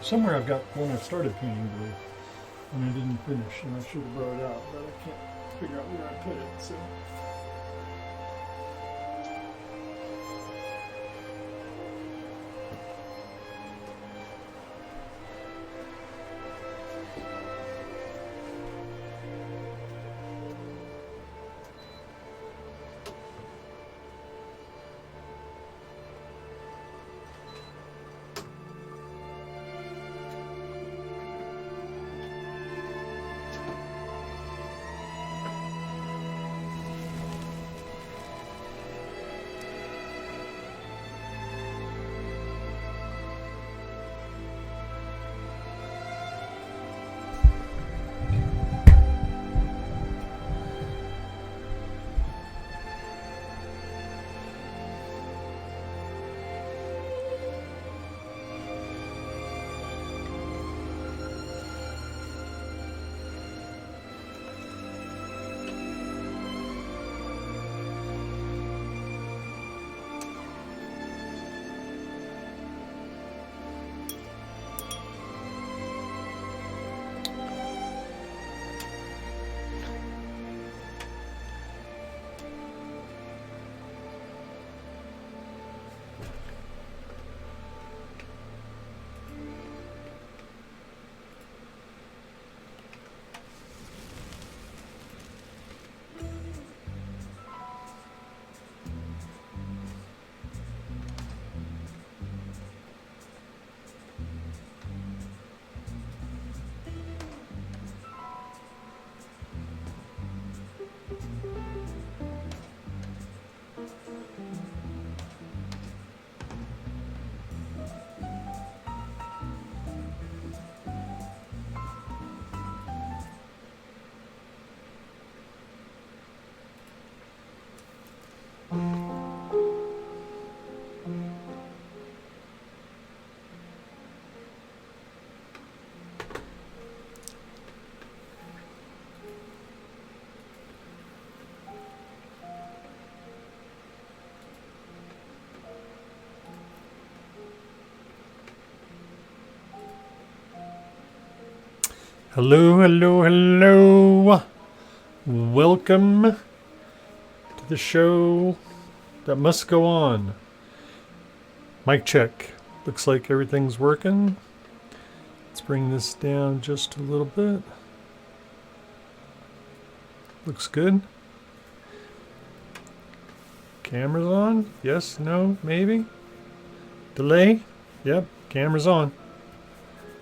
Somewhere I've got one I started painting blue and I didn't finish, and I should have brought it out, but I can't figure out where I put it. So. Hello, hello, hello. Welcome to the show that must go on. Mic check. Looks like everything's working. Let's bring this down just a little bit. Looks good. Camera's on? Yes, no, maybe? Delay? Yep, camera's on.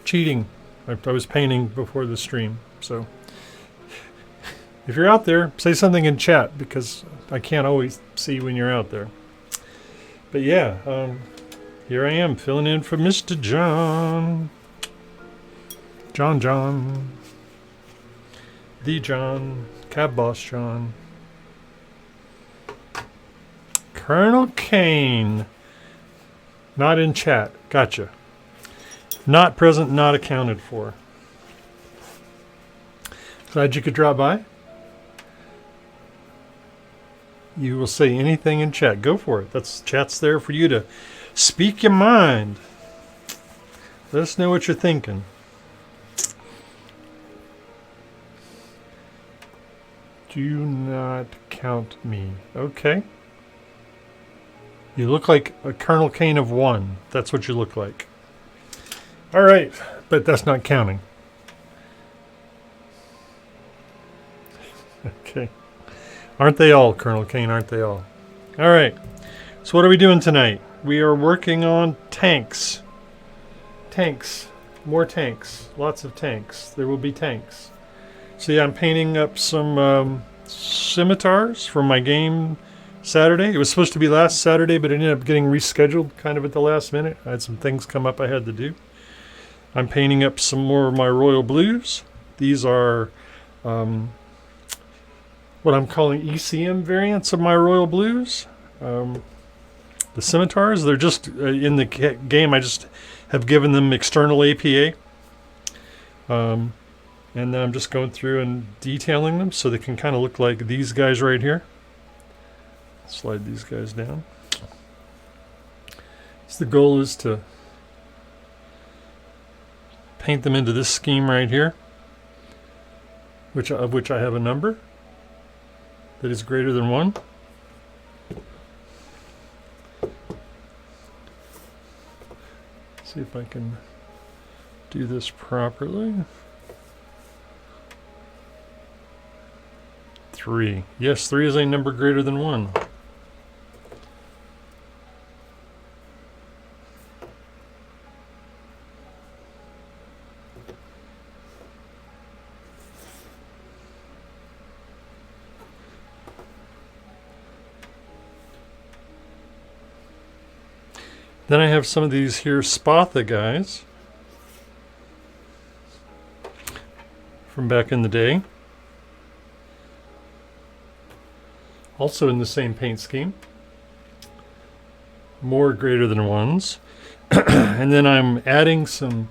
Cheating. I was painting before the stream, so if you're out there, say something in chat because I can't always see when you're out there. But yeah, here I am filling in for Mr. John. John. The John. Cab Boss John. Colonel Kane. Not in chat. Gotcha. Not present, not accounted for. Glad you could drop by. You will say anything in chat. Go for it. Chat's there for you to speak your mind. Let us know what you're thinking. Do not count me. Okay. You look like a Colonel Kane of 1. That's what you look like. All right, but that's not counting. Okay. Aren't they all, Colonel Kane? Aren't they all? All right. So what are we doing tonight? We are working on tanks. Tanks. More tanks. Lots of tanks. There will be tanks. So yeah, I'm painting up some Scimitars from my game Saturday. It was supposed to be last Saturday, but it ended up getting rescheduled kind of at the last minute. I had some things come up I had to do. I'm painting up some more of my Royal Blues. These are what I'm calling ECM variants of my Royal Blues. The Scimitars, they're just in the game. I just have given them external APA. And then I'm just going through and detailing them so they can kind of look like these guys right here. Slide these guys down. So the goal is to paint them into this scheme right here, of which I have a number that is greater than 1. See if I can do this properly. 3. Yes, 3 is a number greater than 1. Then I have some of these here Spatha guys from back in the day. Also in the same paint scheme. More greater than 1s. And then I'm adding some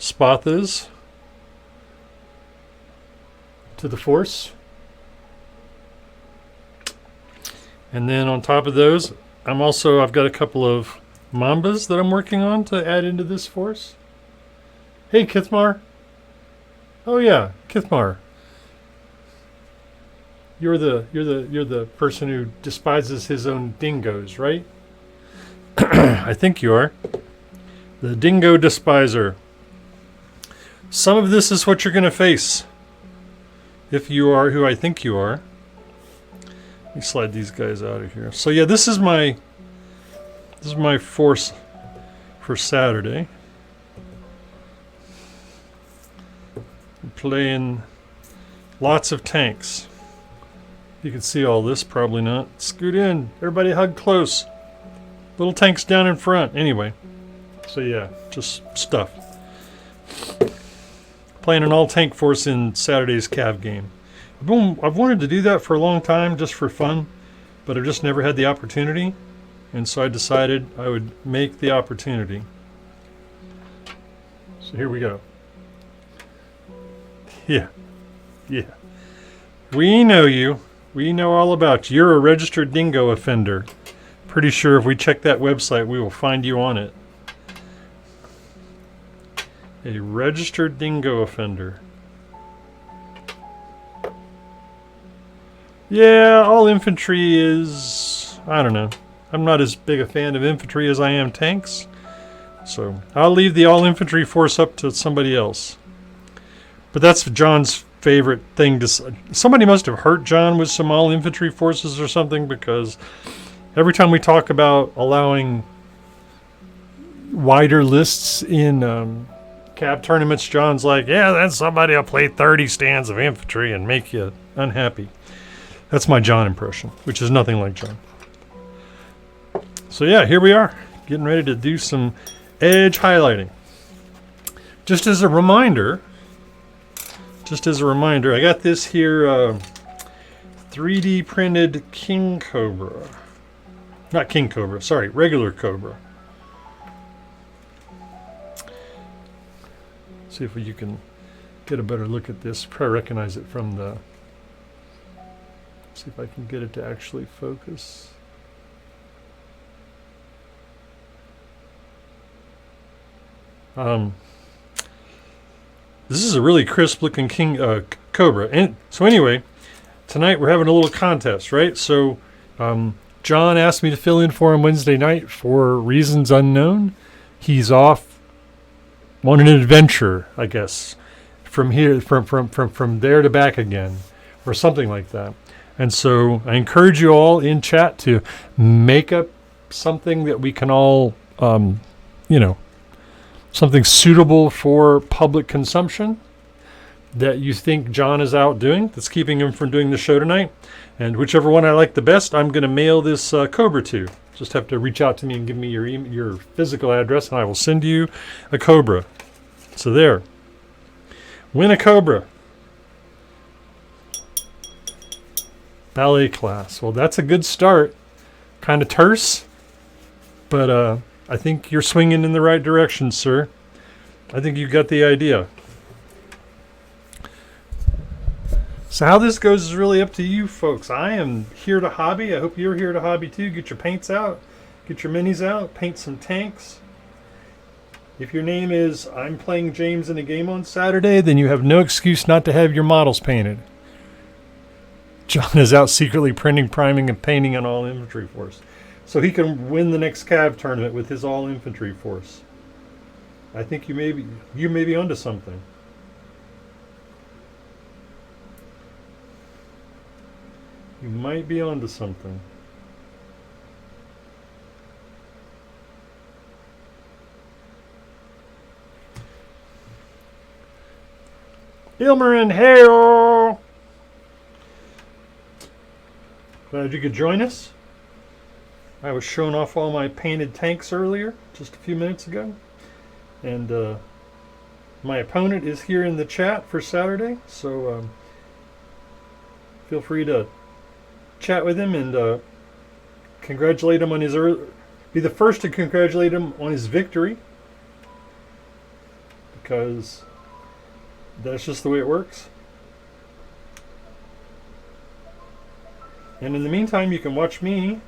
Spathas to the force. And then on top of those, I've got a couple of Mambas that I'm working on to add into this force. Hey, Kithmar. Oh yeah, Kithmar. You're the person who despises his own dingoes, right? I think you are. The dingo despiser. Some of this is what you're going to face if you are who I think you are. Let me slide these guys out of here. So yeah, this is my force for Saturday. I'm playing lots of tanks. You can see all this, probably not. Scoot in. Everybody hug close. Little tanks down in front. Anyway. So yeah, just stuff. Playing an all-tank force in Saturday's CAV game. I've wanted to do that for a long time, just for fun, but I've just never had the opportunity. And so I decided I would make the opportunity. So here we go. Yeah. We know you. We know all about you. You're a registered dingo offender. Pretty sure if we check that website, we will find you on it. A registered dingo offender. Yeah, all infantry is... I don't know. I'm not as big a fan of infantry as I am tanks. So I'll leave the all infantry force up to somebody else. But that's John's favorite thing to... Somebody must have hurt John with some all infantry forces or something, because every time we talk about allowing wider lists in CAV tournaments, John's like, yeah, then somebody will play 30 stands of infantry and make you unhappy. That's my John impression, which is nothing like John. So yeah, here we are, getting ready to do some edge highlighting. Just as a reminder, I got this here 3D printed King Cobra. Not King Cobra, sorry, regular Cobra. See if you can get a better look at this. Probably recognize it from the... See if I can get it to actually focus. This is a really crisp looking King Cobra. And so anyway, tonight we're having a little contest, right? So John asked me to fill in for him Wednesday night for reasons unknown. He's off on an adventure, I guess, from here, from there to back again, or something like that. And so I encourage you all in chat to make up something that we can all, something suitable for public consumption that you think John is out doing, that's keeping him from doing the show tonight. And whichever one I like the best, I'm going to mail this Cobra to. Just have to reach out to me and give me your physical address, and I will send you a Cobra. So there. Win a Cobra. Ballet class. Well, that's a good start. Kind of terse, but I think you're swinging in the right direction, sir. I think you got the idea. So how this goes is really up to you folks. I am here to hobby. I hope you're here to hobby too. Get your paints out. Get your minis out. Paint some tanks. If your name is I'm playing James in a game on Saturday, then you have no excuse not to have your models painted. John is out secretly printing, priming, and painting an all-infantry force. So he can win the next CAV tournament with his all-infantry force. I think you may be onto something. You might be onto something. Ilmarin, hey-o! Glad you could join us. I was showing off all my painted tanks earlier, just a few minutes ago. And my opponent is here in the chat for Saturday, so feel free to chat with him and congratulate him on his be the first to congratulate him on his victory, because that's just the way it works. And in the meantime, you can watch me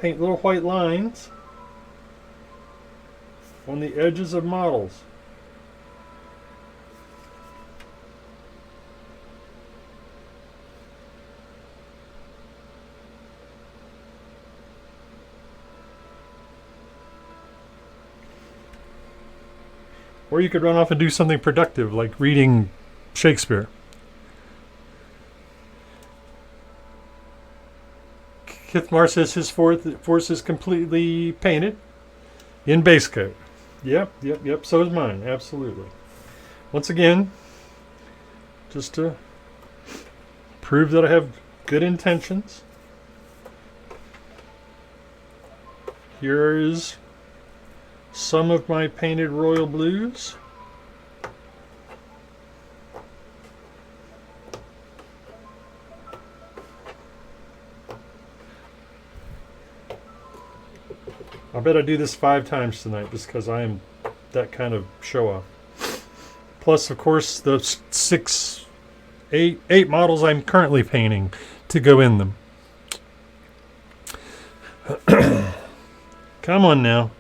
paint little white lines on the edges of models. Or you could run off and do something productive, like reading Shakespeare. Kithmar says his force is completely painted in base coat. Yep. So is mine. Absolutely. Once again, just to prove that I have good intentions, here is some of my painted royal blues. I bet I do this 5 times tonight just because I am that kind of show-off. Plus, of course, the 8 models I'm currently painting to go in them. Come on now.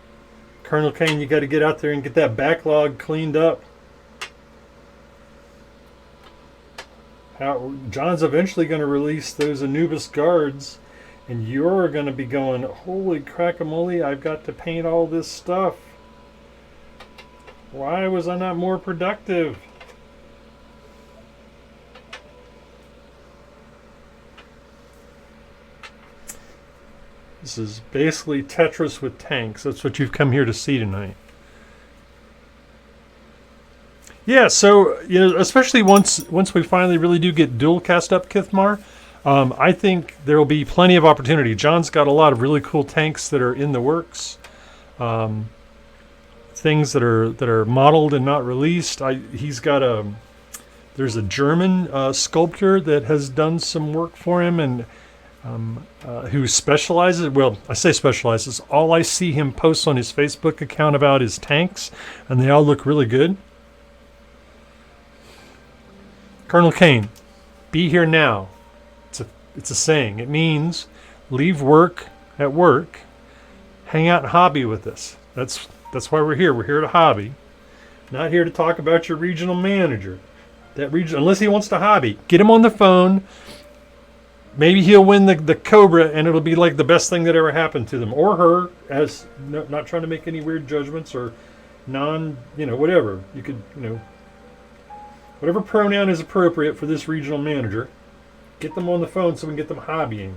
Colonel Kane, you got to get out there and get that backlog cleaned up. John's eventually going to release those Anubis guards, and you're going to be going, holy crack-a-mole, I've got to paint all this stuff. Why was I not more productive? This is basically Tetris with tanks. That's what you've come here to see tonight. Yeah, so especially once we finally really do get dual cast up Kithmar, I think there will be plenty of opportunity. John's got a lot of really cool tanks that are in the works, things that are modeled and not released. He's got there's a German sculptor that has done some work for him and who specializes. Well, I say specializes. All I see him post on his Facebook account about his tanks, and they all look really good. Colonel Kane, be here now. It's a saying. It means leave work at work, hang out and hobby with us. That's why we're here. We're here to hobby, not here to talk about your regional manager. Unless he wants to hobby, get him on the phone. Maybe he'll win the Cobra, and it'll be like the best thing that ever happened to them or her. As not trying to make any weird judgments or whatever you could whatever pronoun is appropriate for this regional manager. Get them on the phone so we can get them hobbying.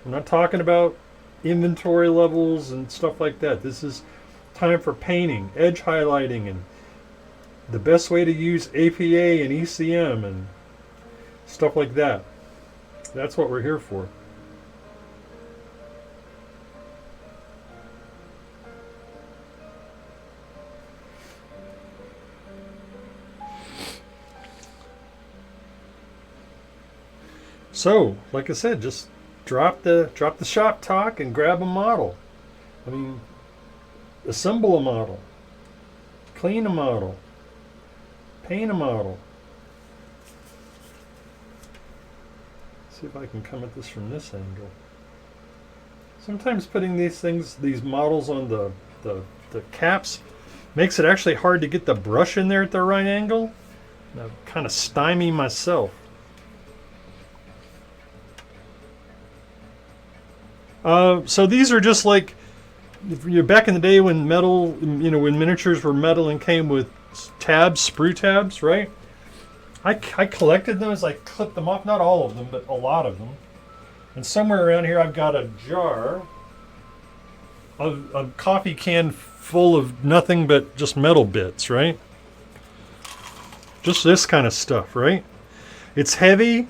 I'm not talking about inventory levels and stuff like that. This is time for painting, edge highlighting, and the best way to use APA and ECM and stuff like that. That's what we're here for. So, like I said, just drop the shop talk and grab a model. I mean, assemble a model, clean a model, paint a model. See if I can come at this from this angle. Sometimes putting these models on the caps makes it actually hard to get the brush in there at the right angle. And I kind of stymie myself. So these are just like, back in the day when when miniatures were metal and came with tabs, sprue tabs, right? I collected those. I clipped them off, not all of them, but a lot of them. And somewhere around here I've got a jar of a coffee can full of nothing but just metal bits, right? Just this kind of stuff, right? It's heavy.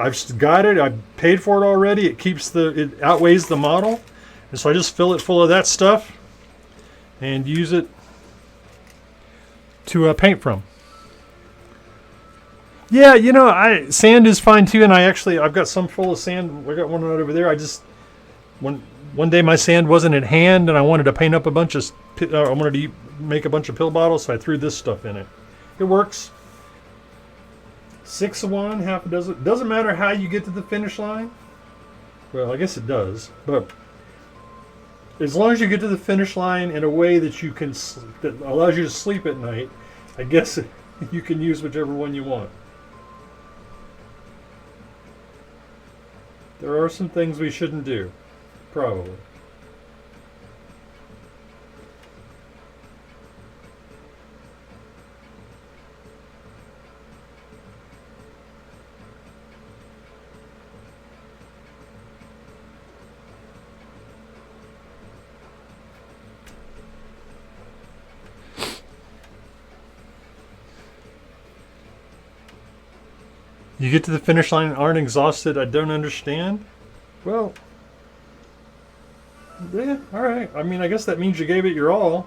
I've got it. I paid for it already. It outweighs the model, and so I just fill it full of that stuff and use it to paint from. Yeah, sand is fine too, and I've got some full of sand. I got one right over there. One day my sand wasn't at hand, and I wanted to paint up I wanted to make a bunch of pill bottles, so I threw this stuff in it. It works. 6 of one, half a dozen. Doesn't matter how you get to the finish line. Well, I guess it does, but as long as you get to the finish line in a way that that allows you to sleep at night, I guess you can use whichever one you want. There are some things we shouldn't do, probably. You get to the finish line and aren't exhausted? I don't understand. Well, yeah, alright. I mean, I guess that means you gave it your all.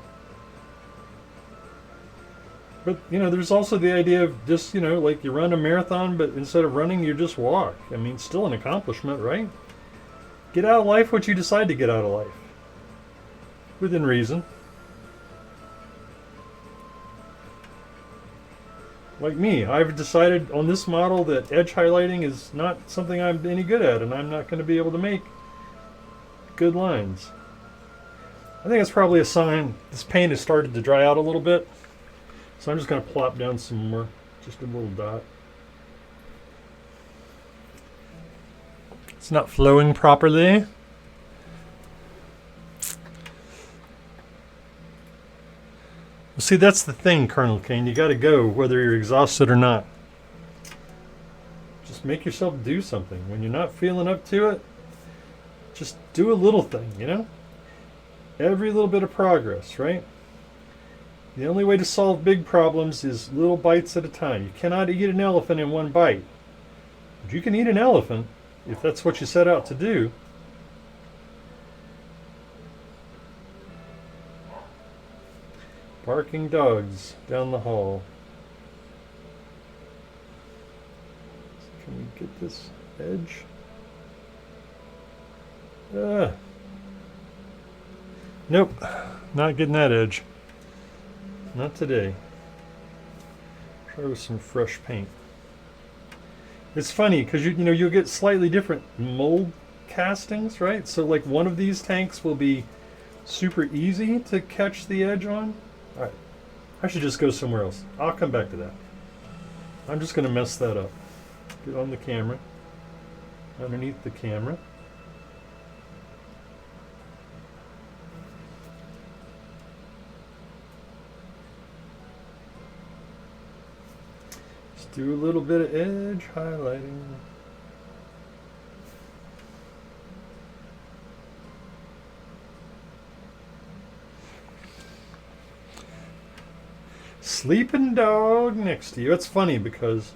But, there's also the idea of just, like you run a marathon, but instead of running, you just walk. I mean, still an accomplishment, right? Get out of life what you decide to get out of life. Within reason. Like me, I've decided on this model that edge highlighting is not something I'm any good at, and I'm not going to be able to make good lines. I think that's probably a sign this paint has started to dry out a little bit. So I'm just going to plop down some more, just a little dot. It's not flowing properly. Well, see, that's the thing, Colonel Kane. You got to go whether you're exhausted or not. Just make yourself do something. When you're not feeling up to it, just do a little thing, you know? Every little bit of progress, right? The only way to solve big problems is little bites at a time. You cannot eat an elephant in one bite. But you can eat an elephant if that's what you set out to do. Barking dogs down the hall. Can we get this edge? Nope, not getting that edge. Not today. Try with some fresh paint. It's funny because you'll get slightly different mold castings, right? So like one of these tanks will be super easy to catch the edge on. All right, I should just go somewhere else. I'll come back to that. I'm just going to mess that up. Get on the camera, underneath the camera. Just do a little bit of edge highlighting. Sleeping dog next to you. It's funny because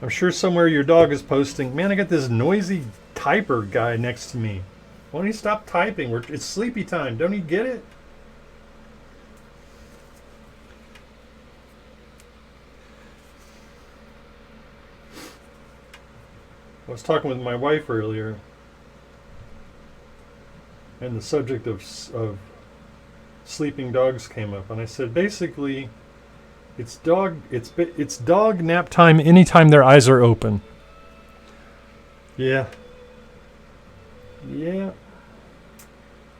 I'm sure somewhere your dog is posting, man, I got this noisy typer guy next to me. Why don't you stop typing? It's sleepy time. Don't you get it? I was talking with my wife earlier, and the subject of sleeping dogs came up, and I said basically it's dog nap time anytime their eyes are open. Yeah.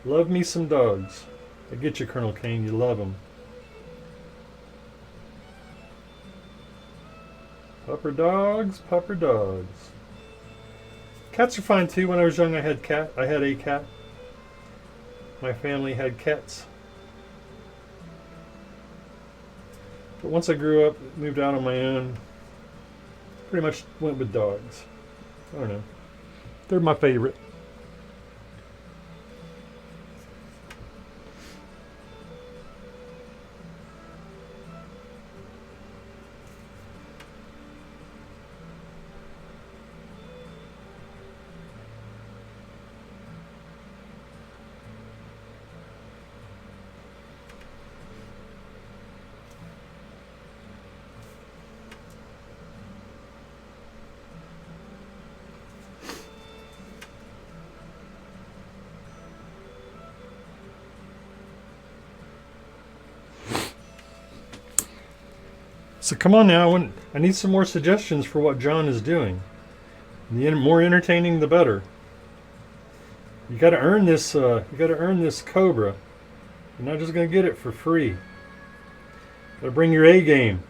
Love me some dogs. I get you, Colonel Kane. You love them. Pupper dogs, pupper dogs. Cats are fine too. When I was young, I had a cat. My family had cats. But once I grew up, moved out on my own, pretty much went with dogs. I don't know. They're my favorite. So come on now, I need some more suggestions for what John is doing. The more entertaining, the better. You got to earn this. You got to earn this Cobra. You're not just going to get it for free. Got to bring your A game.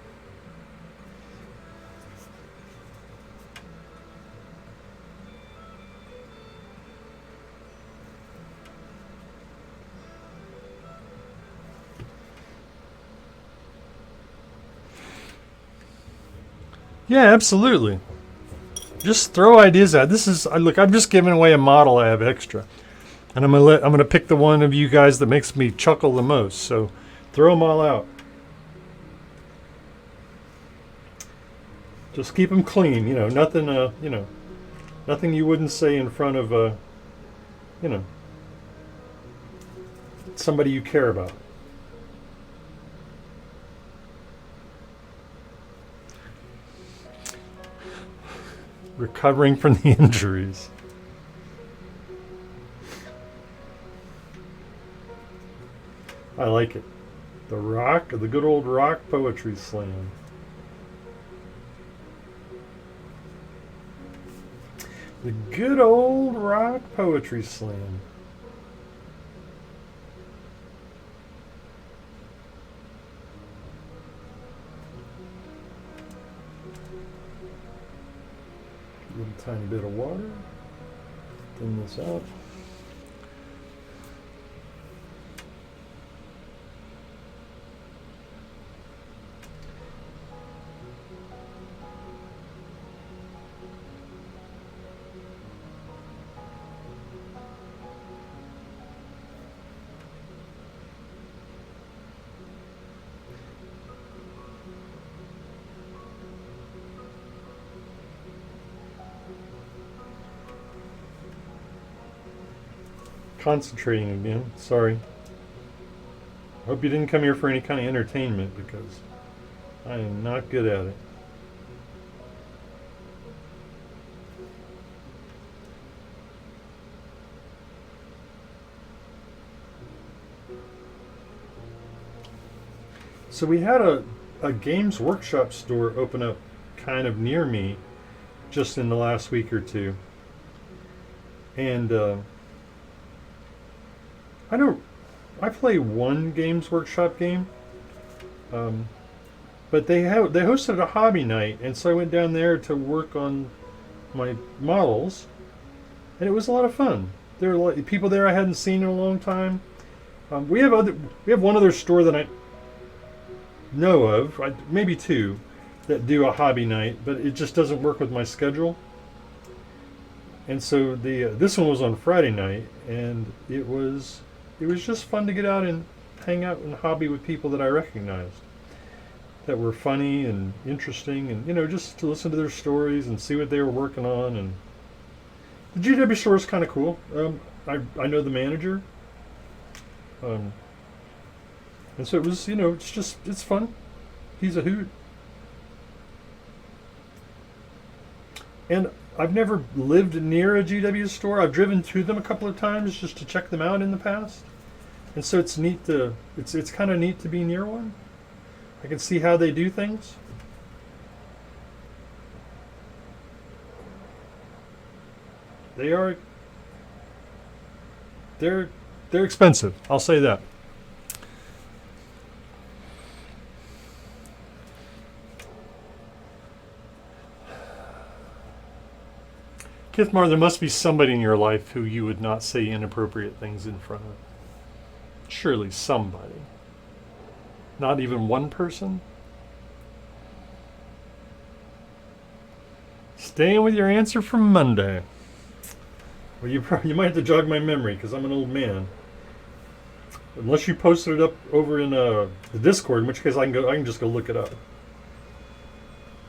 Yeah, absolutely. Just throw ideas out. Look, I'm just giving away a model I have extra. And I'm gonna pick the one of you guys that makes me chuckle the most. So throw them all out. Just keep them clean, nothing nothing you wouldn't say in front of somebody you care about. Recovering from the injuries. I like it. The good old rock poetry slam. The good old rock poetry slam. A little tiny bit of water. thin this out. Concentrating again. Sorry. Hope you didn't come here for any kind of entertainment, because I am not good at it. So we had a Games Workshop store open up kind of near me just in the last week or two. And I play one Games Workshop game, but they hosted a hobby night, and so I went down there to work on my models, and it was a lot of fun. There were people there I hadn't seen in a long time. We have one other store that I know of, maybe two, that do a hobby night, but it just doesn't work with my schedule. And so this one was on Friday night, and it was just fun to get out and hang out and hobby with people that I recognized, that were funny and interesting, and just to listen to their stories and see what they were working on. And the GW store is kind of cool. I know the manager, and so it was, it's fun. He's a hoot. And I've never lived near a GW store. I've driven to them a couple of times just to check them out in the past. And so it's neat it's kind of neat to be near one. I can see how they do things. They're expensive, I'll say that. Kithmar, there must be somebody in your life who you would not say inappropriate things in front of. Surely somebody. Not even one person? Staying with your answer from Monday. Well, you might have to jog my memory, because I'm an old man. Unless you posted it up over in the Discord, in which case I can just go look it up.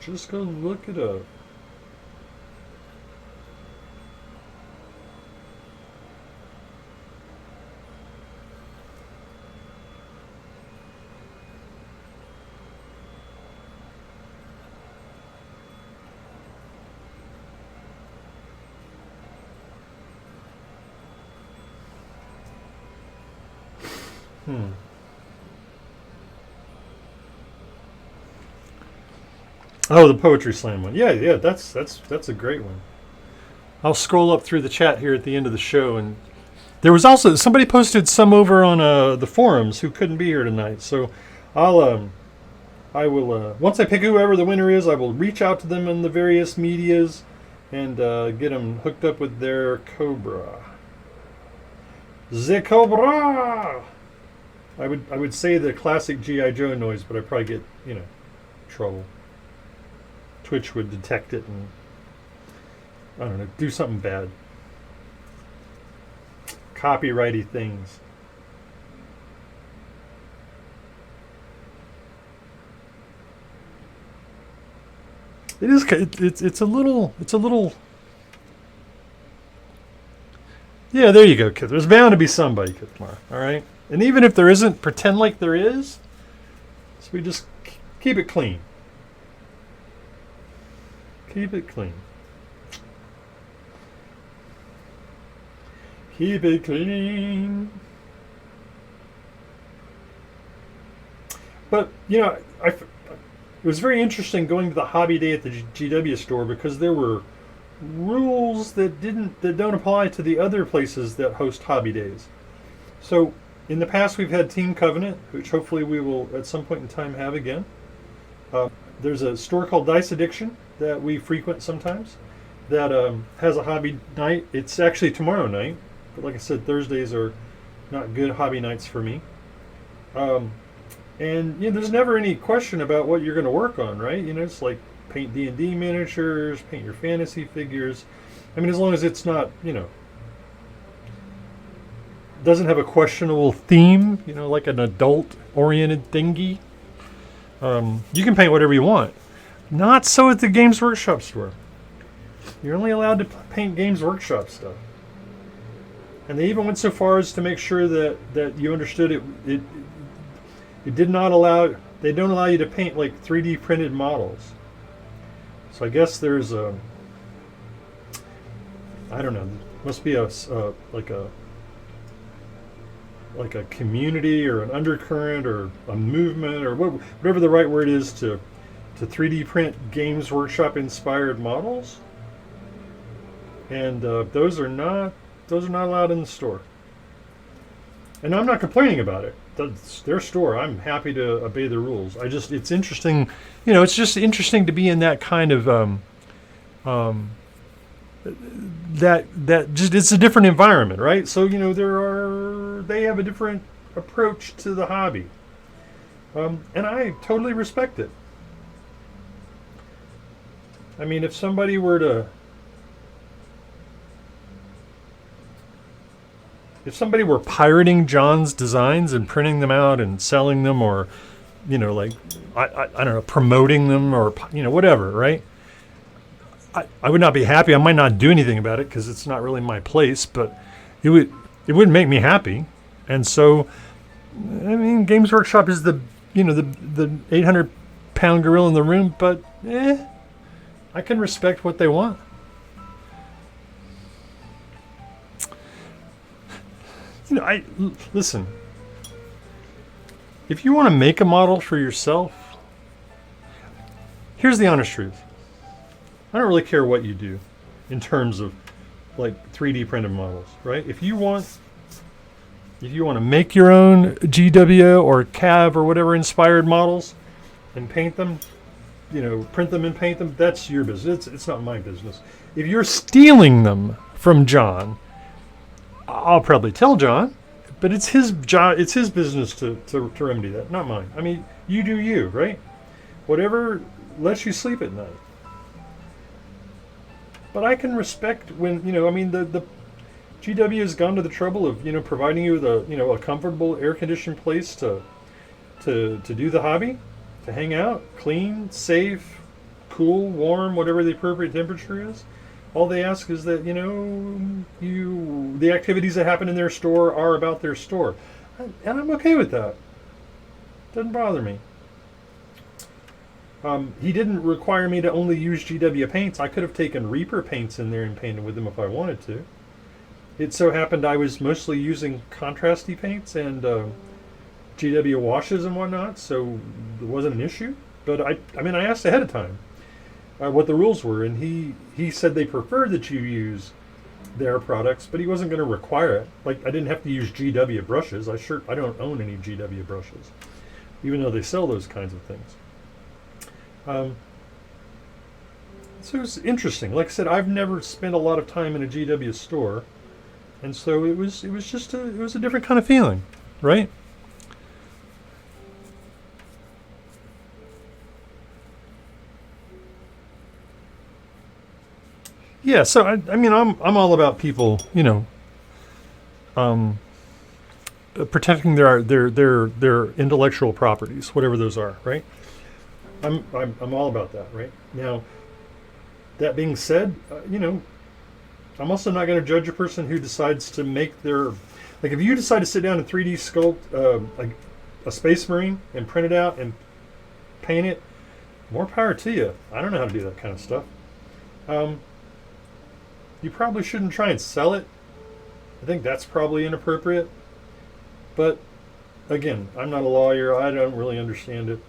Just go look it up. Oh, the Poetry Slam one. Yeah, that's a great one. I'll scroll up through the chat here at the end of the show, and there was also somebody posted some over on the forums who couldn't be here tonight. So I will once I pick whoever the winner is, I will reach out to them in the various medias and get them hooked up with their Cobra. The Cobra. I would say the classic G.I. Joe noise, but I'd probably get trouble. Twitch would detect it and, I don't know, do something bad. Copyrighty things. It is. It's a little. Yeah, there you go, Kith. There's bound to be somebody, Kithmar. All right, and even if there isn't, pretend like there is. So we just keep it clean. Keep it clean. Keep it clean. But, it was very interesting going to the hobby day at the GW store, because there were rules that don't apply to the other places that host hobby days. So in the past we've had Team Covenant, which hopefully we will at some point in time have again. There's a store called Dice Addiction that we frequent sometimes, that has a hobby night. It's actually tomorrow night, but like I said, Thursdays are not good hobby nights for me. Um, and there's never any question about what you're going to work on, right? It's like paint D&D miniatures, paint your fantasy figures. I mean, as long as it's not, doesn't have a questionable theme, like an adult-oriented thingy. You can paint whatever you want. Not so at the Games Workshop store. You're only allowed to paint Games Workshop stuff. And they even went so far as to make sure that you understood it did not allow, they don't allow you to paint like 3D printed models. So I guess there's a, I don't know, must be like a community or an undercurrent or a movement or whatever the right word is to 3D print Games Workshop inspired models. And those are not allowed in the store. And I'm not complaining about it. That's their store. I'm happy to obey the rules. It's interesting, it's just interesting to be in that kind of that just, it's a different environment, right? So they have a different approach to the hobby, and I totally respect it. I mean, if somebody were pirating John's designs and printing them out and selling them, or like I don't know, promoting them, or whatever, right? I would not be happy. I might not do anything about it because it's not really my place, but it wouldn't make me happy. And so, I mean, Games Workshop is the 800-pound gorilla in the room, but I can respect what they want. Listen. If you want to make a model for yourself, here's the honest truth. I don't really care what you do in terms of like 3D printed models, right? If you want to make your own GW or CAV or whatever inspired models and paint them, print them and paint them, that's your business. It's not my business. If you're stealing them from John, I'll probably tell John, but it's his job. It's his business to remedy that, not mine. I mean, you do you, right? Whatever lets you sleep at night. But I can respect when the GW has gone to the trouble of providing you with a comfortable air conditioned place to do the hobby, to hang out, clean, safe, cool, warm, whatever the appropriate temperature is. All they ask is that the activities that happen in their store are about their store, and I'm okay with that. Doesn't bother me. He didn't require me to only use GW paints. I could have taken Reaper paints in there and painted with them if I wanted to. It so happened I was mostly using contrasty paints and GW washes and whatnot, so it wasn't an issue. But I asked ahead of time what the rules were, and he said they preferred that you use their products, but he wasn't going to require it. Like, I didn't have to use GW brushes. I don't own any GW brushes, even though they sell those kinds of things. So it's interesting. Like I said, I've never spent a lot of time in a GW store, and so it was just a different kind of feeling, right? Yeah. So I'm all about people, protecting their intellectual properties, whatever those are, right? I'm all about that, right? Now, that being said, I'm also not going to judge a person who decides to make like if you decide to sit down and 3D sculpt a Space Marine and print it out and paint it, more power to you. I don't know how to do that kind of stuff. You probably shouldn't try and sell it. I think that's probably inappropriate. But again, I'm not a lawyer. I don't really understand it.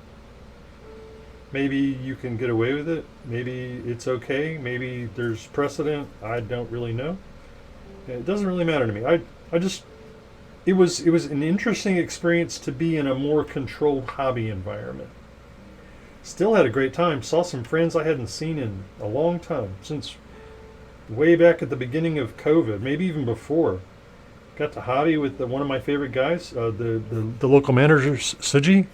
Maybe you can get away with it. Maybe it's okay. Maybe there's precedent. I don't really know. It doesn't really matter to me. It was an interesting experience to be in a more controlled hobby environment. Still had a great time. Saw some friends I hadn't seen in a long time, since way back at the beginning of COVID, maybe even before. Got to hobby with one of my favorite guys, the local manager, Sugi.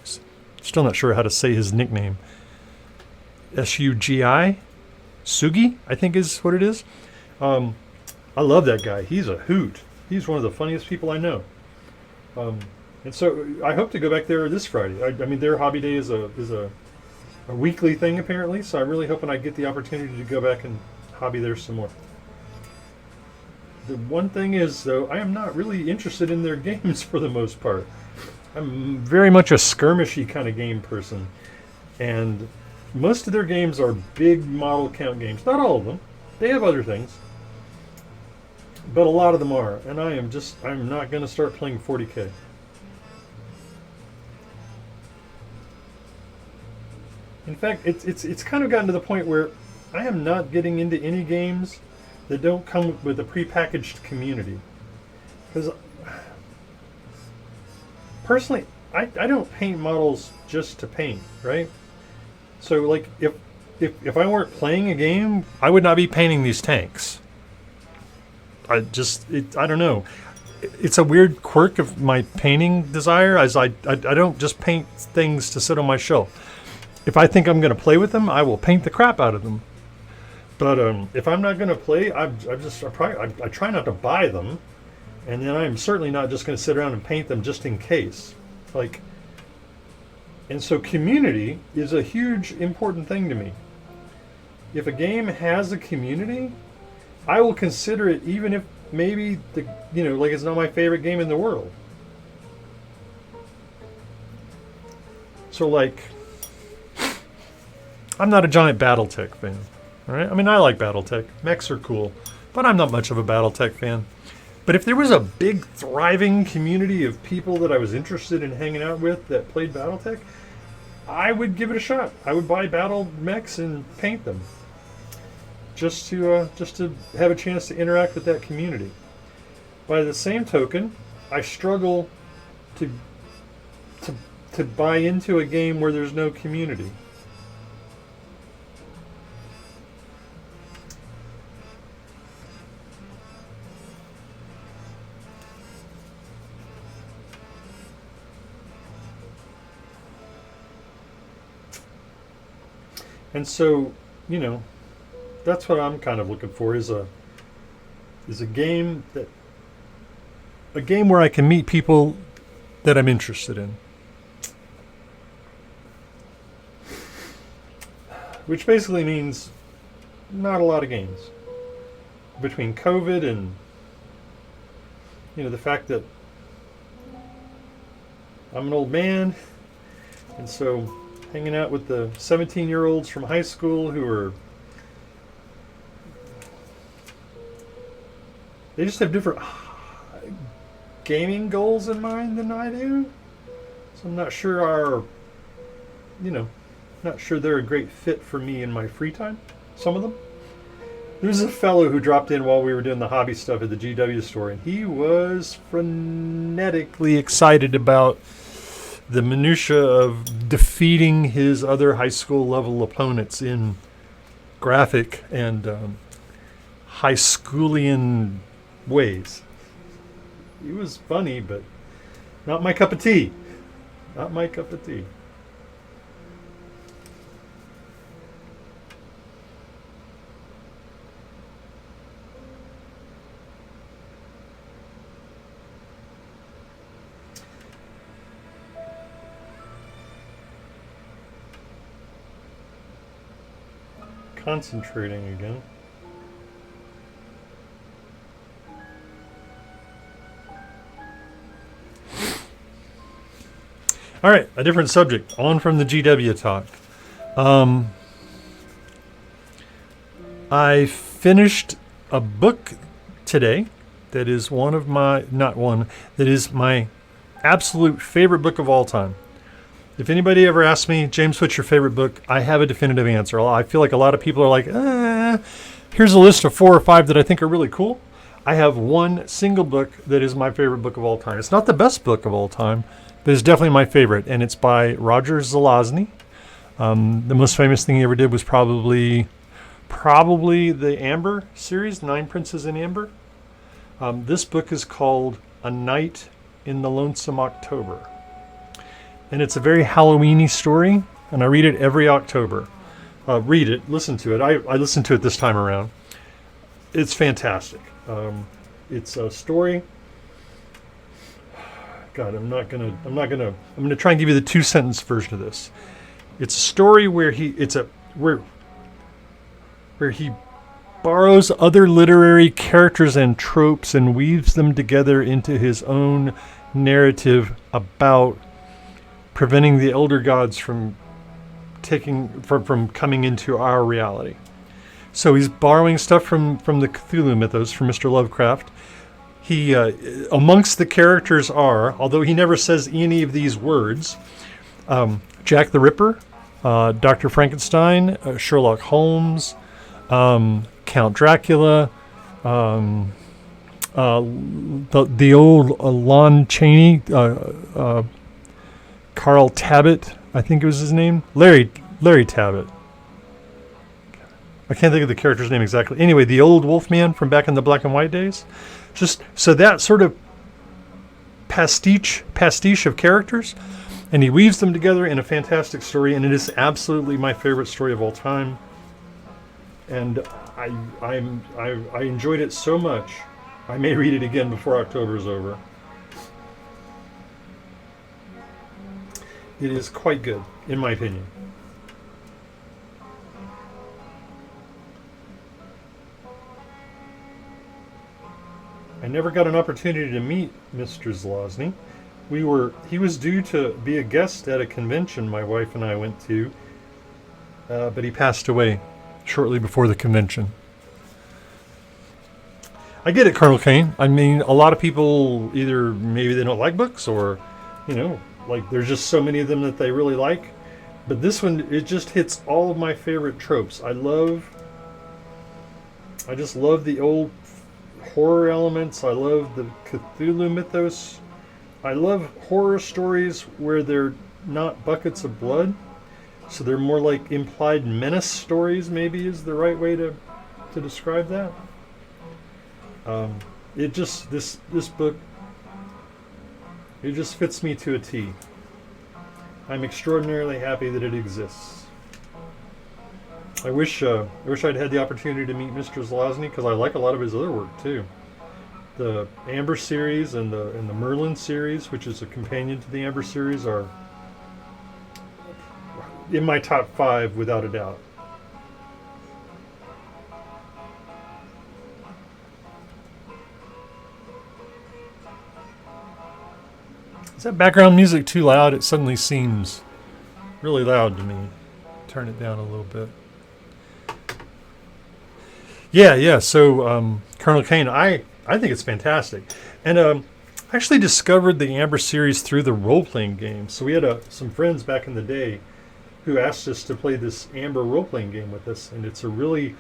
Still not sure how to say his nickname. Sugi? Sugi, I think is what it is. I love that guy. He's a hoot. He's one of the funniest people I know. And so I hope to go back there this Friday. I mean, their hobby day is a weekly thing apparently. So I'm really hoping I get the opportunity to go back and hobby there some more. The one thing is, though, I am not really interested in their games for the most part. I'm very much a skirmishy kind of game person. And most of their games are big model count games. Not all of them. They have other things. But a lot of them are. And I'm not going to start playing 40K. In fact, it's kind of gotten to the point where I am not getting into any games that don't come with a prepackaged community. Because personally, I don't paint models just to paint, right? So like if I weren't playing a game, I would not be painting these tanks. I don't know. It's a weird quirk of my painting desire, as I don't just paint things to sit on my shelf. If I think I'm going to play with them, I will paint the crap out of them. But if I'm not going to play, I try not to buy them, and then I'm certainly not just going to sit around and paint them just in case. And so community is a huge important thing to me. If a game has a community, I will consider it, even if maybe it's not my favorite game in the world. So I'm not a giant BattleTech fan. All right? I mean, I like BattleTech. Mechs are cool, but I'm not much of a BattleTech fan. But if there was a big, thriving community of people that I was interested in hanging out with that played BattleTech, I would give it a shot. I would buy battle mechs and paint them, just to have a chance to interact with that community. By the same token, I struggle to buy into a game where there's no community. And so, that's what I'm kind of looking for is a game where I can meet people that I'm interested in. Which basically means not a lot of games. Between COVID and the fact that I'm an old man, and so hanging out with the 17-year-olds from high school they just have different gaming goals in mind than I do. So I'm not sure they're a great fit for me in my free time, some of them. There's a fellow who dropped in while we were doing the hobby stuff at the GW store, and he was frenetically excited about the minutia of defeating his other high school level opponents in graphic and high schoolian ways. He was funny, but not my cup of tea. Not my cup of tea. Concentrating again. All right, a different subject. On from the GW talk. I finished a book today that is that is my absolute favorite book of all time. If anybody ever asks me, James, what's your favorite book? I have a definitive answer. I feel like a lot of people are like, here's a list of 4 or 5 that I think are really cool. I have one single book that is my favorite book of all time. It's not the best book of all time, but it's definitely my favorite, and it's by Roger Zelazny. The most famous thing he ever did was probably probably the Amber series, Nine Princes in Amber. This book is called A Night in the Lonesome October. And it's a very Halloween-y story, and I read it every October. Read it, listen to it. I listened to it this time around. It's fantastic. It's a story. God, I'm gonna try and give you the 2-sentence version of this. It's a story where he borrows other literary characters and tropes and weaves them together into his own narrative about preventing the elder gods from coming into our reality. So he's borrowing stuff from the Cthulhu mythos from Mr. Lovecraft. He amongst the characters are, although he never says any of these words, Jack the Ripper, Dr. Frankenstein, Sherlock Holmes, Count Dracula, the old Lon Chaney, Carl Tabbitt, I think it was his name, Larry Tabbitt. I can't think of the character's name exactly. Anyway, the old Wolfman from back in the black and white days. Just so that sort of pastiche of characters, and he weaves them together in a fantastic story, and it is absolutely my favorite story of all time. And I enjoyed it so much, I may read it again before October is over. It is quite good, in my opinion. I never got an opportunity to meet Mr. Zelazny. He was due to be a guest at a convention my wife and I went to, but he passed away shortly before the convention. I get it, Colonel Kane. I mean, a lot of people either maybe they don't like books, or like there's just so many of them that they really like. But this one, it just hits all of my favorite tropes. I just love the old horror elements. I love the Cthulhu mythos. I love horror stories where they're not buckets of blood, so they're more like implied menace stories, maybe is the right way to describe that. This book, it just fits me to a T. I'm extraordinarily happy that it exists. I wish I'd had the opportunity to meet Mr. Zelazny, because I like a lot of his other work too. The Amber series and the Merlin series, which is a companion to the Amber series, are in my top 5 without a doubt. Is that background music too loud? It suddenly seems really loud to me. Turn it down a little bit. Yeah. So, Colonel Kane, I think it's fantastic. And I actually discovered the Amber series through the role-playing game. So we had some friends back in the day who asked us to play this Amber role-playing game with us. And it's a really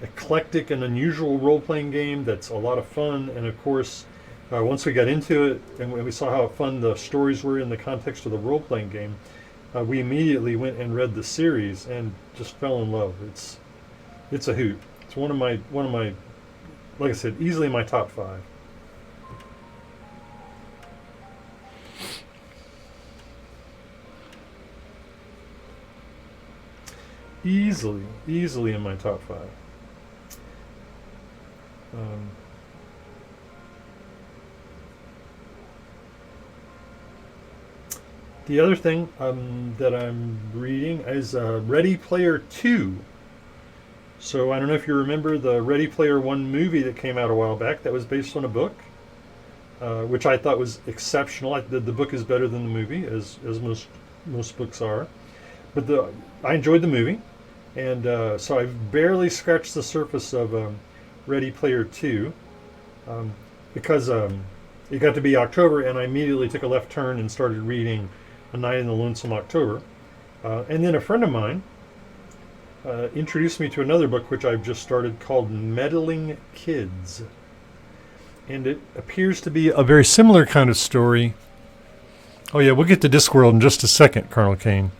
eclectic and unusual role-playing game that's a lot of fun. And of course, once we got into it and we saw how fun the stories were in the context of the role-playing game, we immediately went and read the series and just fell in love. It's a hoot. It's one of my, like I said, easily my top 5. Easily in my top 5. The other thing that I'm reading is Ready Player 2. So I don't know if you remember the Ready Player 1 movie that came out a while back that was based on a book, which I thought was exceptional. The book is better than the movie, as most books are. But I enjoyed the movie, and so I've barely scratched the surface of Ready Player 2, because it got to be October, and I immediately took a left turn and started reading A Night in the Lonesome October. And then a friend of mine introduced me to another book which I've just started called Meddling Kids. And it appears to be a very similar kind of story. Oh yeah, we'll get to Discworld in just a second, Colonel Kane.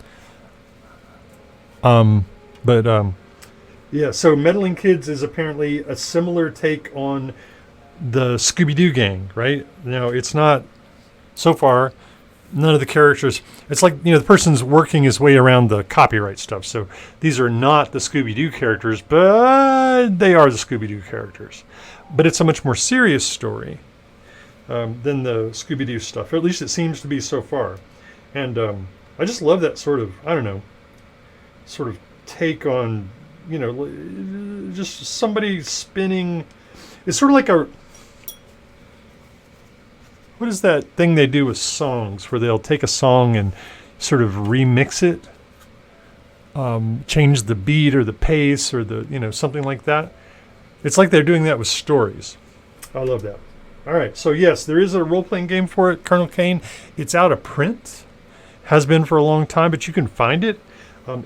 But Yeah, so Meddling Kids is apparently a similar take on the Scooby-Doo gang, right? Now, it's not, so far, none of the characters, it's like, the person's working his way around the copyright stuff. So these are not the Scooby-Doo characters, but they are the Scooby-Doo characters. But it's a much more serious story than the Scooby-Doo stuff, or at least it seems to be so far. And I just love that sort of, I don't know, sort of take on, just somebody spinning. It's sort of like what is that thing they do with songs where they'll take a song and sort of remix it, change the beat or the pace or something like that. It's like they're doing that with stories. I love that. All right, so yes, there is a role-playing game for it, Colonel Kane. It's out of print, has been for a long time, but you can find it.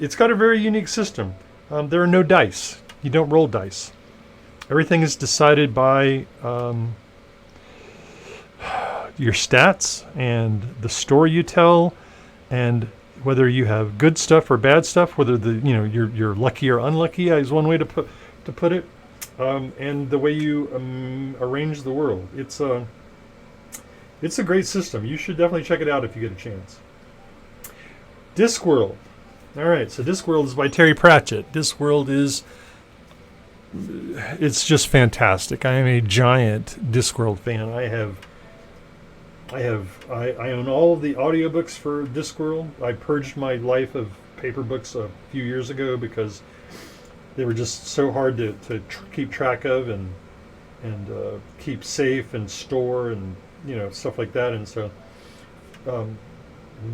It's got a very unique system. There are no dice. You don't roll dice. Everything is decided by your stats and the story you tell, and whether you have good stuff or bad stuff. Whether you're lucky or unlucky is one way to put it, and the way you arrange the world. It's a great system. You should definitely check it out if you get a chance. Discworld. All right, so Discworld is by Terry Pratchett. Discworld it's just fantastic. I am a giant Discworld fan. I own all of the audiobooks for Discworld. I purged my life of paper books a few years ago because they were just so hard to keep track of and keep safe and store and stuff like that. And so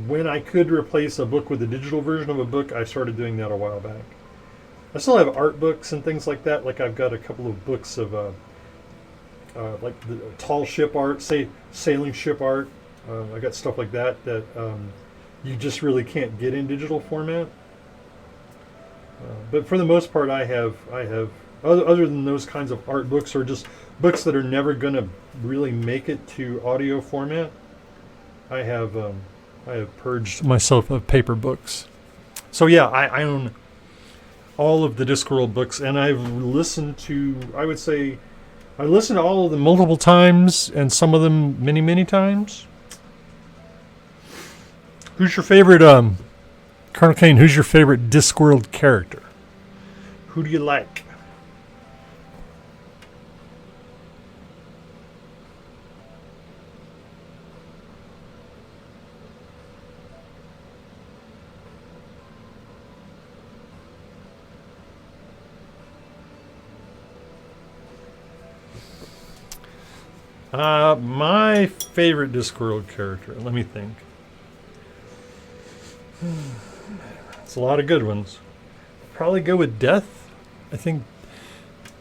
when I could replace a book with a digital version of a book, I started doing that a while back. I still have art books and things like that. Like I've got a couple of books of like the tall ship art, sailing ship art. I got stuff like that you just really can't get in digital format. But for the most part, I have other than those kinds of art books or just books that are never going to really make it to audio format. I have purged myself of paper books. So yeah, I own all of the Discworld books, and I've listened to, I would say, I listened to all of them multiple times, and some of them many, many times. Who's your favorite, Colonel Kane, who's your favorite Discworld character? Who do you like? My favorite Discworld character. Let me think. It's a lot of good ones. Probably go with Death. I think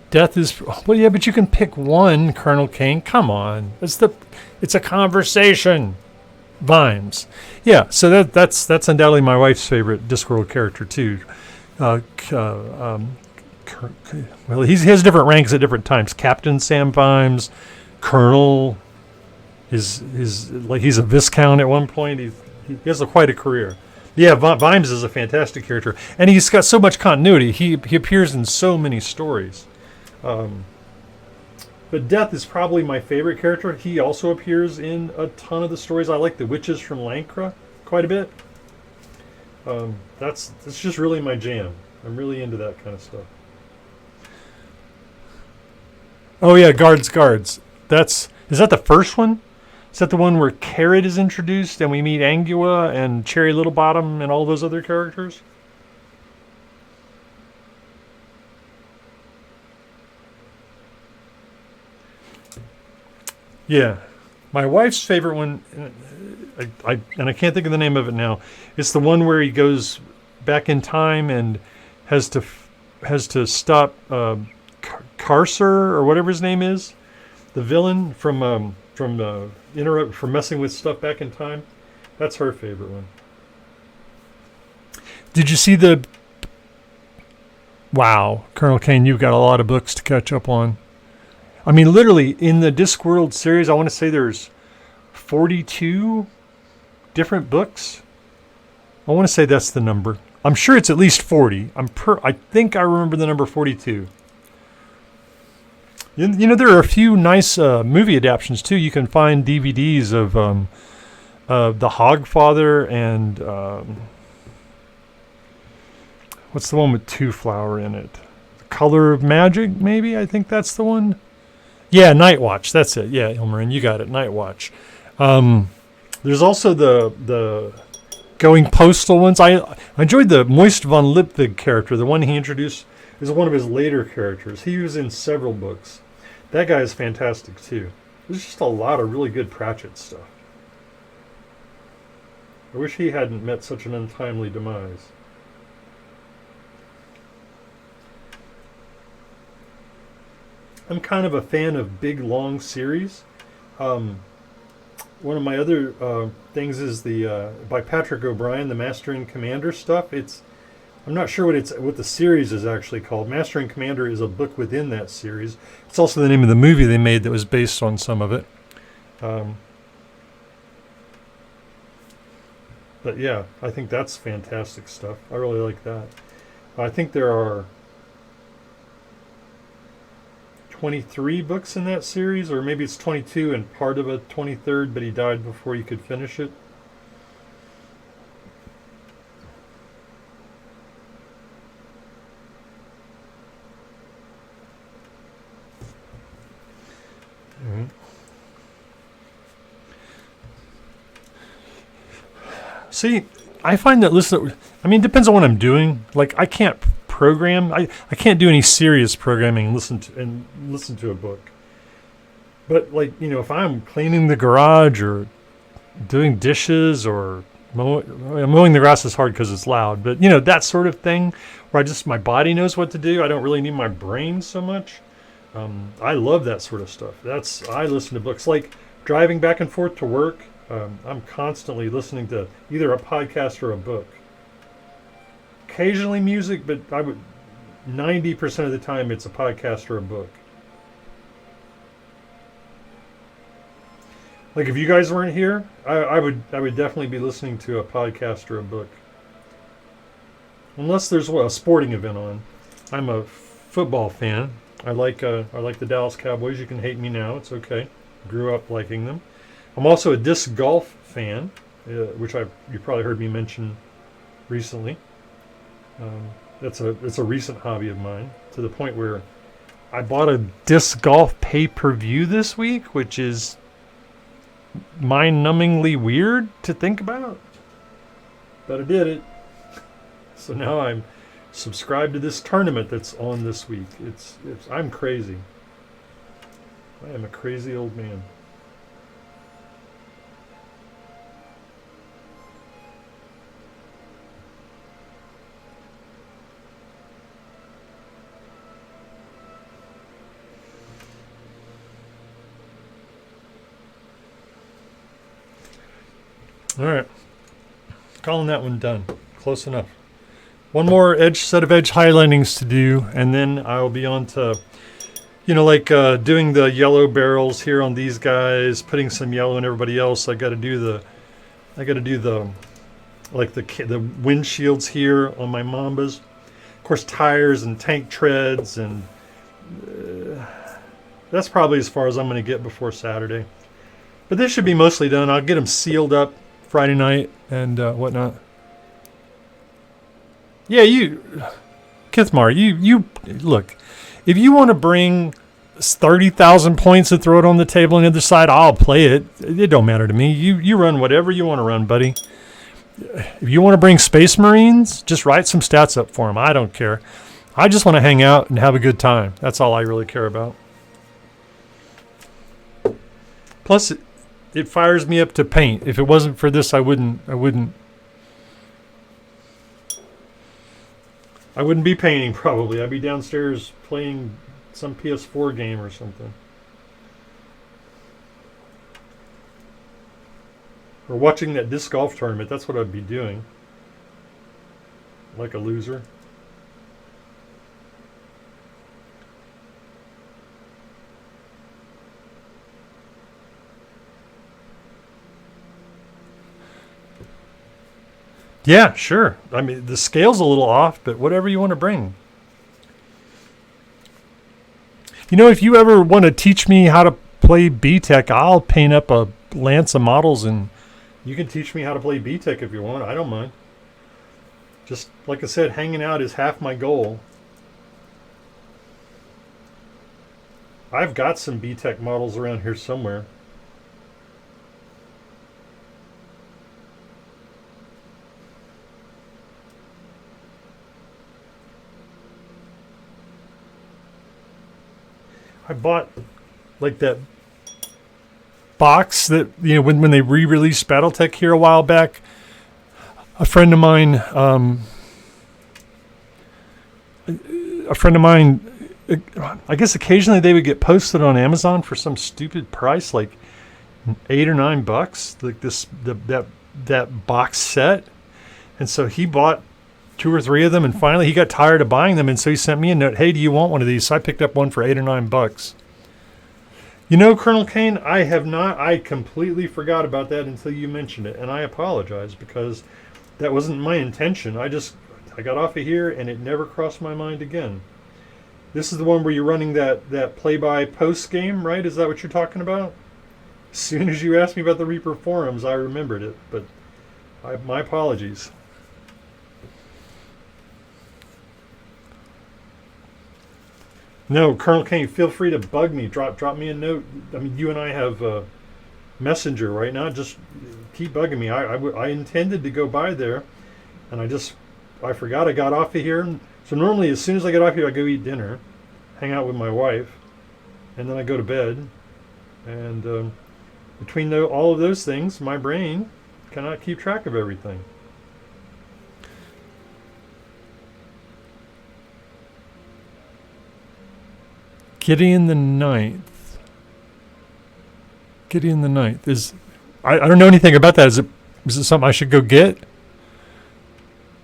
Death is. Well, yeah, but you can pick one, Colonel Kane. Come on, it's a conversation. Vimes. Yeah, so that's undoubtedly my wife's favorite Discworld character too. Well, he has different ranks at different times. Captain Sam Vimes. Colonel is like he's a Viscount at one point. He has quite a career. Yeah, Vimes is a fantastic character, and he's got so much continuity. He appears in so many stories. But Death is probably my favorite character. He also appears in a ton of the stories. I like the Witches from Lancre quite a bit. That's just really my jam. I'm really into that kind of stuff. Oh yeah, Guards. Is that the first one? Is that the one where Carrot is introduced and we meet Angua and Cherry Littlebottom and all those other characters? Yeah. My wife's favorite one, I can't think of the name of it now. It's the one where he goes back in time and has to stop Carcer or whatever his name is. The villain from messing with stuff back in time. That's her favorite one. Did you see the? Wow, Colonel Kane, you've got a lot of books to catch up on. I mean, literally in the Discworld series, I want to say there's 42 different books. I want to say that's the number. I'm sure it's at least 40. I think I remember the number 42. You know, there are a few nice movie adaptations too. You can find DVDs of The Hogfather and what's the one with Two Flower in it? The Color of Magic, maybe? I think that's the one. Yeah, Night Watch. That's it. Yeah, Ilmarin, you got it. Night Watch. There's also the Going Postal ones. I enjoyed the Moist von Lipwig character. The one he introduced is one of his later characters. He was in several books. That guy is fantastic too. There's just a lot of really good Pratchett stuff. I wish he hadn't met such an untimely demise. I'm kind of a fan of big, long series. One of my other things is the by Patrick O'Brien, the Master and Commander stuff. I'm not sure what the series is actually called. Master and Commander is a book within that series. It's also the name of the movie they made that was based on some of it. But yeah, I think that's fantastic stuff. I really like that. I think there are 23 books in that series, or maybe it's 22 and part of a 23rd, but he died before you could finish it. See, I find that it depends on what I'm doing. Like, I can't program. I can't do any serious programming and listen to a book. But, like, you know, if I'm cleaning the garage or doing dishes or mowing the grass is hard because it's loud. But, you know, that sort of thing where my body knows what to do. I don't really need my brain so much. I love that sort of stuff. I listen to books. Like, driving back and forth to work, I'm constantly listening to either a podcast or a book. Occasionally music, but 90% of the time it's a podcast or a book. Like, if you guys weren't here, I would definitely be listening to a podcast or a book. Unless there's a sporting event on. I'm a football fan. I like the Dallas Cowboys. You can hate me now. It's okay. Grew up liking them. I'm also a disc golf fan, which you probably heard me mention recently. It's a recent hobby of mine, to the point where I bought a disc golf pay-per-view this week, which is mind-numbingly weird to think about. But I did it. So now I'm subscribed to this tournament that's on this week. I'm crazy. I am a crazy old man. All right. Calling that one done. Close enough. One more set of edge highlightings to do, and then I'll be on to, doing the yellow barrels here on these guys, putting some yellow in everybody else. I got to do the windshields here on my Mambas. Of course, tires and tank treads, and that's probably as far as I'm going to get before Saturday. But this should be mostly done. I'll get them sealed up Friday night and whatnot. Yeah, Kithmar, you look. If you want to bring 30,000 points and throw it on the table on the other side, I'll play it. It don't matter to me. You run whatever you want to run, buddy. If you want to bring Space Marines, just write some stats up for them. I don't care. I just want to hang out and have a good time. That's all I really care about. Plus, it fires me up to paint. If it wasn't for this, I wouldn't be painting probably. I'd be downstairs playing some PS4 game or something. Or watching that disc golf tournament. That's what I'd be doing. Like a loser. Yeah, sure. I mean, the scale's a little off, but whatever you want to bring. You know, if you ever want to teach me how to play B-Tech, I'll paint up a lance of models and you can teach me how to play B-Tech if you want. I don't mind. Just like I said, hanging out is half my goal. I've got some B-Tech models around here somewhere. I bought like that box that, you know, when they re-released BattleTech here a while back. A friend of mine, I guess occasionally they would get posted on Amazon for some stupid price, like $8 or $9, like that box set. And so he bought 2 or 3 of them, and finally he got tired of buying them, and so he sent me a note, "Hey, do you want one of these?" So I picked up one for $8 or $9. You know, Colonel Kane, I completely forgot about that until you mentioned it, and I apologize because that wasn't my intention. I got off of here and it never crossed my mind again. This is the one where you're running that play-by-post game, right? Is that what you're talking about? As soon as you asked me about the Reaper forums, I remembered it, but my apologies. No, Colonel Kane, feel free to bug me. Drop me a note. I mean, you and I have Messenger right now. Just keep bugging me. I intended to go by there, and I forgot I got off of here. So normally, as soon as I get off here, I go eat dinner, hang out with my wife, and then I go to bed. And between all of those things, my brain cannot keep track of everything. Gideon the Ninth. Gideon the Ninth is. I don't know anything about that. Is it something I should go get?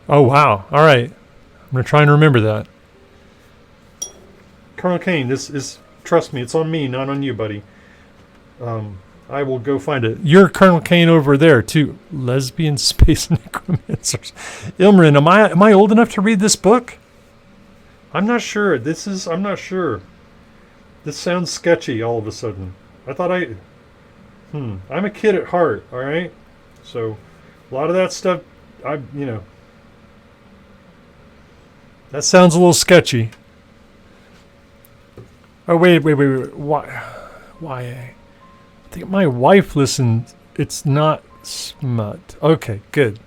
Oh wow! All right, I'm gonna try and remember that. Colonel Kane, this is, trust me, it's on me, not on you, buddy. I will go find it. You're Colonel Kane over there too. Lesbian space necromancers. Ilmarin, am I old enough to read this book? I'm not sure. I'm not sure. This sounds sketchy all of a sudden. I'm a kid at heart, all right? So a lot of that stuff, that sounds a little sketchy. Oh, wait. Why? I think my wife listened. It's not smut. Okay, good.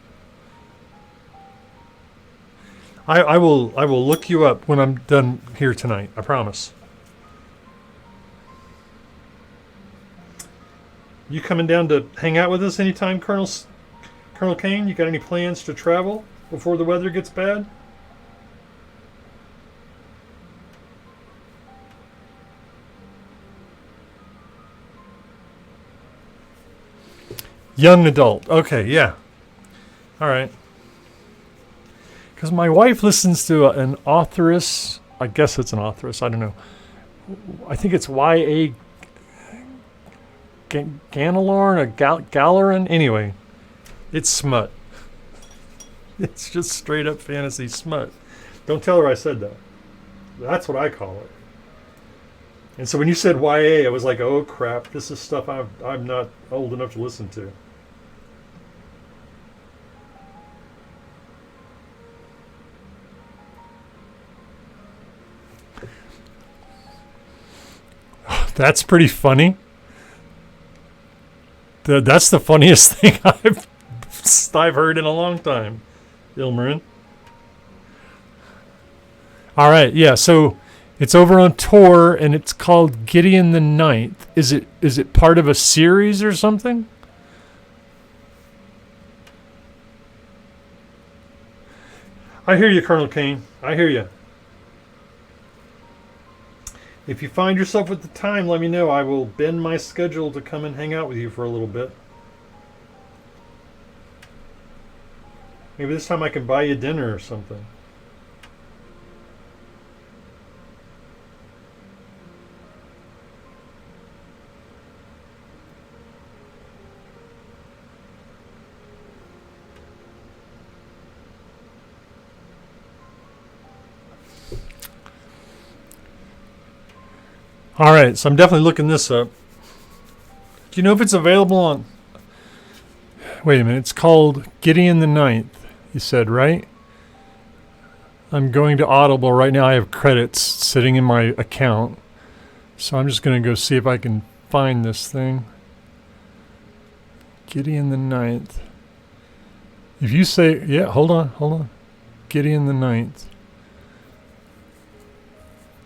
I will look you up when I'm done here tonight. I promise. You coming down to hang out with us anytime, Colonel Kane? You got any plans to travel before the weather gets bad? Young adult. Okay, yeah. All right. Because my wife listens to an authoress. I guess it's an authoress. I don't know. I think it's Y.A. Ganelorn or Galerin. Anyway, it's smut. It's just straight up fantasy smut. Don't tell her I said that. That's what I call it. And so when you said YA, I was like, oh crap, this is stuff I'm not old enough to listen to. That's pretty funny. That's the funniest thing I've heard in a long time, Ilmarin. All right, yeah. So it's over on Tor, and it's called Gideon the Ninth. Is it part of a series or something? I hear you, Colonel Kane. I hear you. If you find yourself with the time, let me know. I will bend my schedule to come and hang out with you for a little bit. Maybe this time I can buy you dinner or something. All right, so I'm definitely looking this up. Do you know if it's available on... Wait a minute, it's called Gideon the Ninth, you said, right? I'm going to Audible right now. I have credits sitting in my account. So I'm just going to go see if I can find this thing. Gideon the Ninth. If you say... Yeah, hold on. Gideon the Ninth.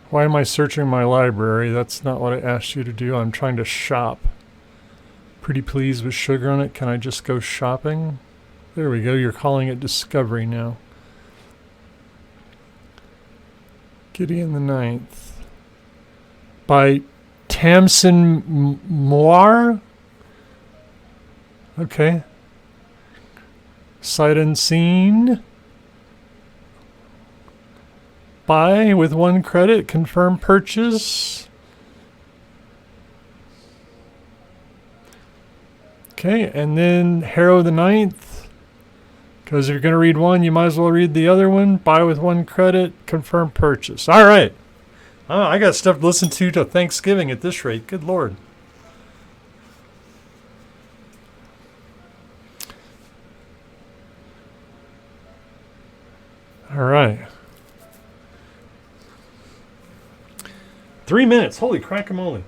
Why am I searching my library? That's not what I asked you to do. I'm trying to shop. Pretty please with sugar on it. Can I just go shopping? There we go. You're calling it Discovery now. Gideon the Ninth. By Tamsin Moir? Okay. Sight unseen. Buy with 1 credit. Confirm purchase. Okay, and then Harrow the Ninth. Because if you're going to read one, you might as well read the other one. Buy with 1 credit. Confirm purchase. All right. I got stuff to listen to Thanksgiving at this rate. Good Lord. All right. 3 minutes. Holy crackamole.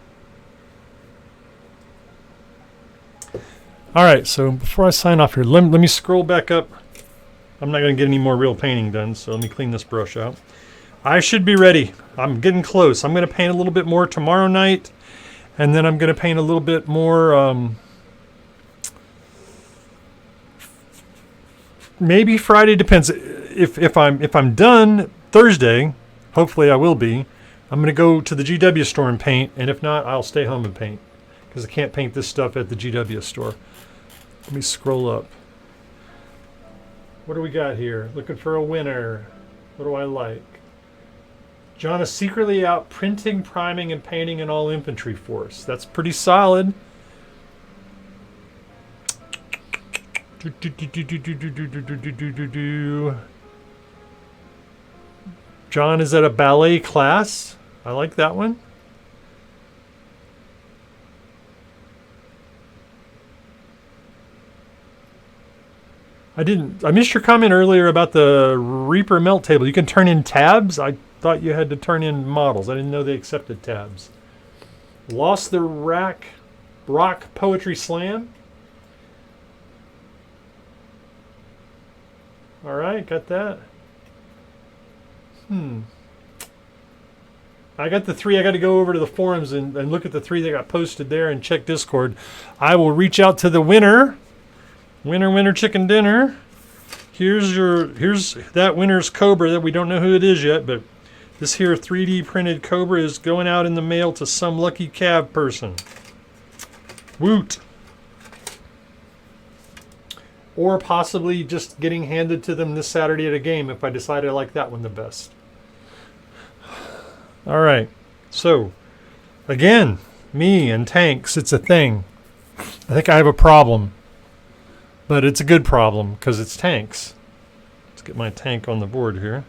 All right, so before I sign off here, let me scroll back up. I'm not going to get any more real painting done, so let me clean this brush out. I should be ready. I'm getting close. I'm going to paint a little bit more tomorrow night, and then I'm going to paint a little bit more maybe Friday, depends. If I'm done Thursday, hopefully I will be. I'm going to go to the GW store and paint, and if not, I'll stay home and paint because I can't paint this stuff at the GW store. Let me scroll up. What do we got here? Looking for a winner. What do I like? John is secretly out printing, priming, and painting an all-infantry force. That's pretty solid. John is at a ballet class. I like that one. I missed your comment earlier about the Reaper melt table. You can turn in tabs. I thought you had to turn in models. I didn't know they accepted tabs. Lost the Rock Poetry Slam. All right, got that. I got the 3. I got to go over to the forums and look at the 3 that got posted there and check Discord. I will reach out to the winner. Winner, chicken dinner. Here's that winner's Cobra that we don't know who it is yet, but this here 3D printed Cobra is going out in the mail to some lucky CAV person. Woot. Or possibly just getting handed to them this Saturday at a game if I decide I like that one the best. All right. So, again, me and tanks, it's a thing. I think I have a problem. But it's a good problem because it's tanks. Let's get my tank on the board here.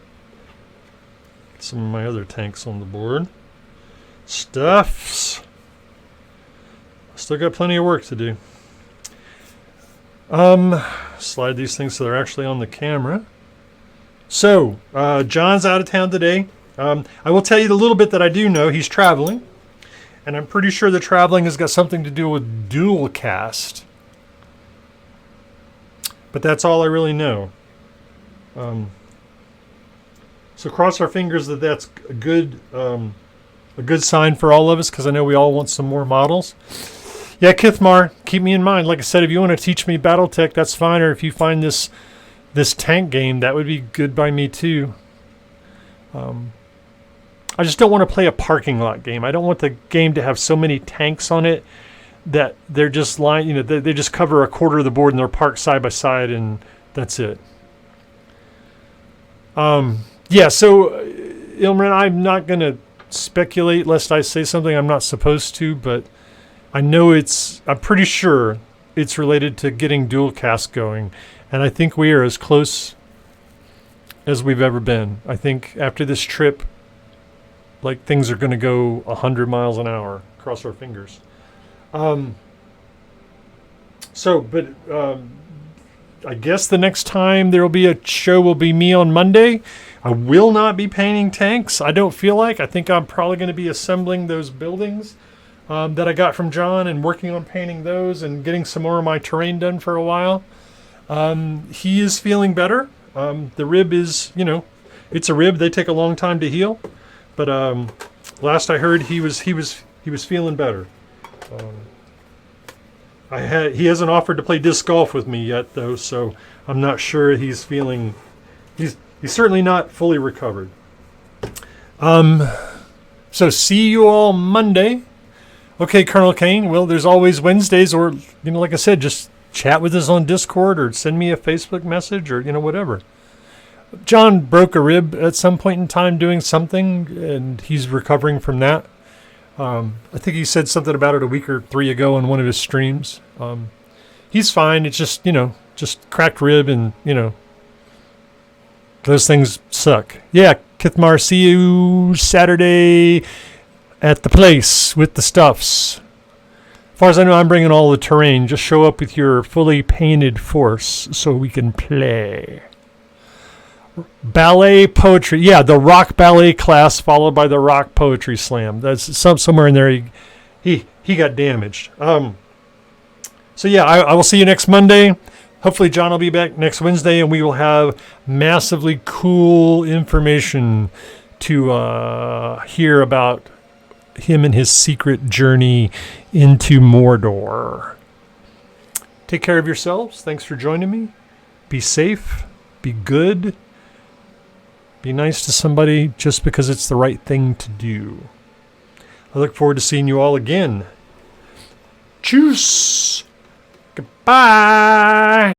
Get some of my other tanks on the board. Stuffs. Still got plenty of work to do. Slide these things so they're actually on the camera. So, John's out of town today. I will tell you the little bit that I do know. He's traveling. And I'm pretty sure the traveling has got something to do with dual cast. But that's all I really know. So cross our fingers that that's a good sign for all of us, because I know we all want some more models. Yeah, Kithmar, keep me in mind. Like I said, if you want to teach me Battletech, that's fine. Or if you find this tank game, that would be good by me too. I just don't want to play a parking lot game. I don't want the game to have so many tanks on it that they're just they just cover a quarter of the board and they're parked side by side and that's it. Yeah, so Ilmrin, I'm not going to speculate lest I say something I'm not supposed to, but I know I'm pretty sure it's related to getting dual cast going, and I think we are as close as we've ever been. I think after this trip, like things are going to go 100 miles an hour. Cross our fingers. I guess the next time there will be a show will be me on Monday. I will not be painting tanks. I don't feel like. I think I'm probably going to be assembling those buildings that I got from John and working on painting those and getting some more of my terrain done for a while. He is feeling better. The rib is, it's a rib. They take a long time to heal, but last I heard he was feeling better. He hasn't offered to play disc golf with me yet though, so I'm not sure he's feeling. He's certainly not fully recovered. So see you all Monday. Okay, Colonel Kane. Well, there's always Wednesdays, or like I said, just chat with us on Discord or send me a Facebook message or whatever. John broke a rib at some point in time doing something, and he's recovering from that. I think he said something about it a week or 3 ago on one of his streams. He's fine. It's just just cracked rib, and those things suck. Yeah, Kithmar, see you Saturday at the place with the stuffs. As far as I know, I'm bringing all the terrain. Just show up with your fully painted force so we can play. Ballet poetry. Yeah, the rock ballet class followed by the rock poetry slam. That's somewhere in there. He got damaged. So yeah, I will see you next Monday. Hopefully John will be back next Wednesday, and we will have massively cool information to hear about him and his secret journey into Mordor. Take care of yourselves. Thanks for joining me. Be safe. Be good. Be nice to somebody just because it's the right thing to do. I look forward to seeing you all again. Tschüss. Goodbye.